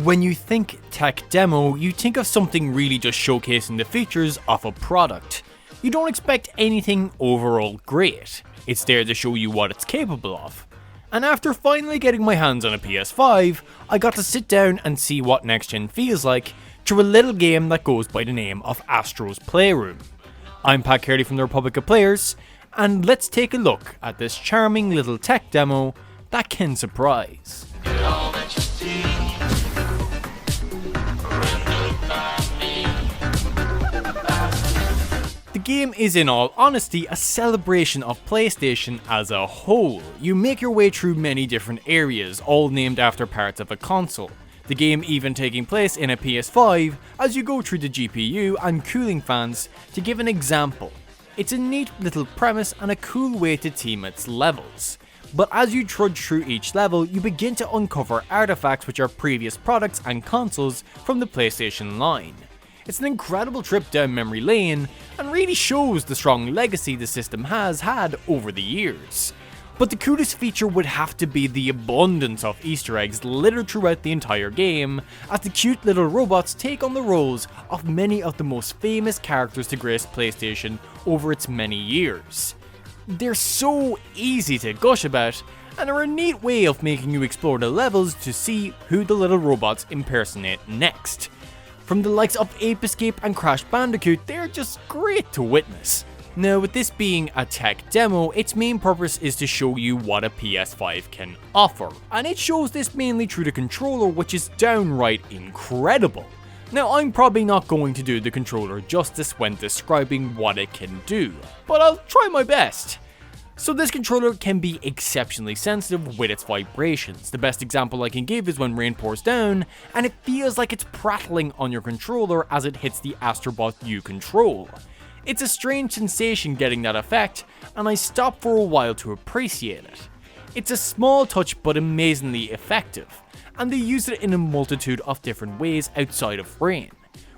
When you think tech demo, you think of something really just showcasing the features of a product. You don't expect anything overall great. It's there to show you what it's capable of. And after finally getting my hands on a PS5, I got to sit down and see what next gen feels like through a little game that goes by the name of Astro's Playroom. I'm Pat Carey from the Republic of Players, and let's take a look at this charming little tech demo that can surprise. The game is, in all honesty, a celebration of PlayStation as a whole. You make your way through many different areas, all named after parts of a console. The game even taking place in a PS5 as you go through the GPU and cooling fans. To give an example, it's a neat little premise and a cool way to team its levels. But as you trudge through each level, you begin to uncover artifacts which are previous products and consoles from the PlayStation line. It's an incredible trip down memory lane and really shows the strong legacy the system has had over the years. But the coolest feature would have to be the abundance of Easter eggs littered throughout the entire game, as the cute little robots take on the roles of many of the most famous characters to grace PlayStation over its many years. They're so easy to gush about, and are a neat way of making you explore the levels to see who the little robots impersonate next. From the likes of Ape Escape and Crash Bandicoot, they're just great to witness. Now, with this being a tech demo, its main purpose is to show you what a PS5 can offer, and it shows this mainly through the controller, which is downright incredible. Now, I'm probably not going to do the controller justice when describing what it can do, but I'll try my best. So this controller can be exceptionally sensitive with its vibrations. The best example I can give is when rain pours down, and it feels like it's prattling on your controller as it hits the Astrobot you control. It's a strange sensation getting that effect, and I stopped for a while to appreciate it. It's a small touch but amazingly effective, and they use it in a multitude of different ways outside of rain.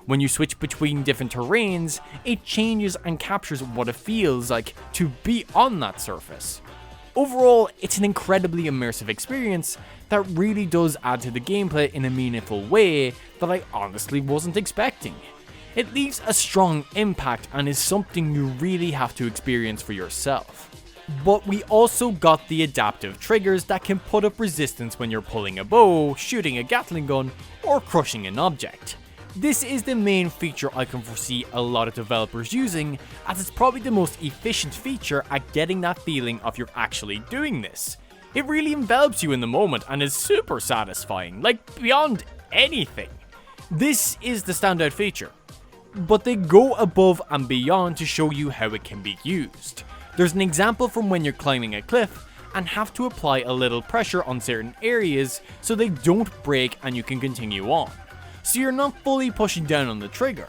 When you switch between different terrains, it changes and captures what it feels like to be on that surface. Overall, it's an incredibly immersive experience that really does add to the gameplay in a meaningful way that I honestly wasn't expecting. It leaves a strong impact and is something you really have to experience for yourself. But we also got the adaptive triggers that can put up resistance when you're pulling a bow, shooting a Gatling gun, or crushing an object. This is the main feature I can foresee a lot of developers using, as it's probably the most efficient feature at getting that feeling of you're actually doing this. It really envelops you in the moment and is super satisfying, like beyond anything. This is the standout feature, but they go above and beyond to show you how it can be used. There's an example from when you're climbing a cliff and have to apply a little pressure on certain areas so they don't break and you can continue on. So you're not fully pushing down on the trigger.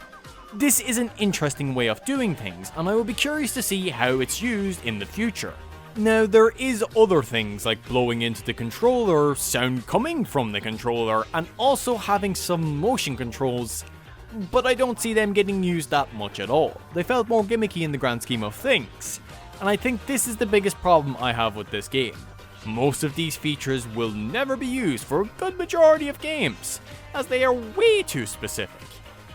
This is an interesting way of doing things, and I will be curious to see how it's used in the future. Now, there is other things like blowing into the controller, sound coming from the controller, and also having some motion controls, but I don't see them getting used that much at all. They felt more gimmicky in the grand scheme of things, and I think this is the biggest problem I have with this game. Most of these features will never be used for a good majority of games, as they are way too specific.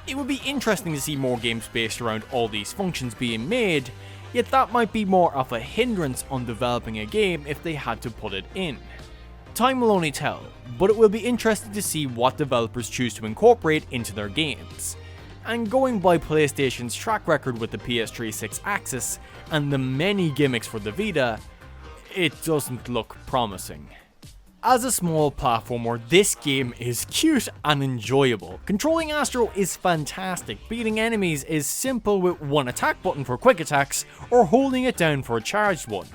It would be interesting to see more games based around all these functions being made, yet that might be more of a hindrance on developing a game if they had to put it in. Time will only tell, but it will be interesting to see what developers choose to incorporate into their games. And going by PlayStation's track record with the PS3 6-axis and the many gimmicks for the Vita, it doesn't look promising. As a small platformer, this game is cute and enjoyable. Controlling Astro is fantastic. Beating enemies is simple with one attack button for quick attacks or holding it down for a charged one.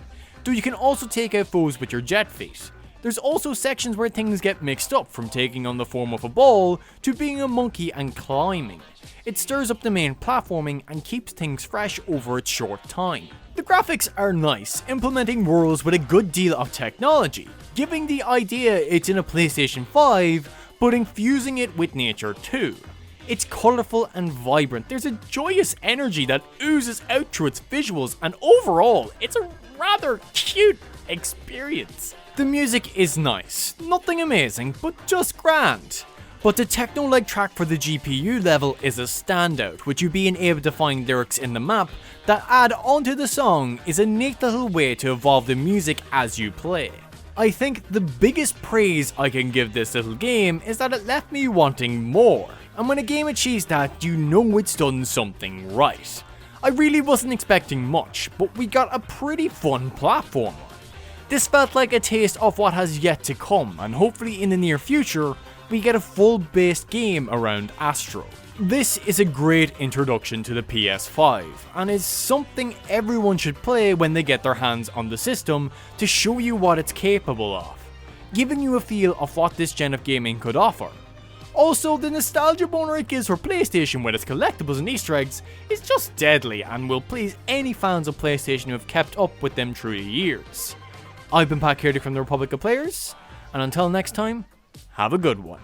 Though you can also take out foes with your jet feet. There's also sections where things get mixed up, from taking on the form of a ball to being a monkey and climbing. It stirs up the main platforming and keeps things fresh over its short time. The graphics are nice, implementing worlds with a good deal of technology, giving the idea it's in a PlayStation 5, but infusing it with nature too. It's colourful and vibrant, there's a joyous energy that oozes out through its visuals, and overall, it's a rather cute experience. The music is nice, nothing amazing, but just grand. But the techno-like track for the GPU level is a standout, with you being able to find lyrics in the map that add onto the song is a neat little way to evolve the music as you play. I think the biggest praise I can give this little game is that it left me wanting more, and when a game achieves that, you know it's done something right. I really wasn't expecting much, but we got a pretty fun platformer. This felt like a taste of what has yet to come, and hopefully in the near future, we get a full-based game around Astro. This is a great introduction to the PS5, and is something everyone should play when they get their hands on the system to show you what it's capable of, giving you a feel of what this gen of gaming could offer. Also, the nostalgia boner it gives for PlayStation with its collectibles and Easter eggs is just deadly and will please any fans of PlayStation who have kept up with them through the years. I've been Pat Carey from the Republic of Players, and until next time, have a good one.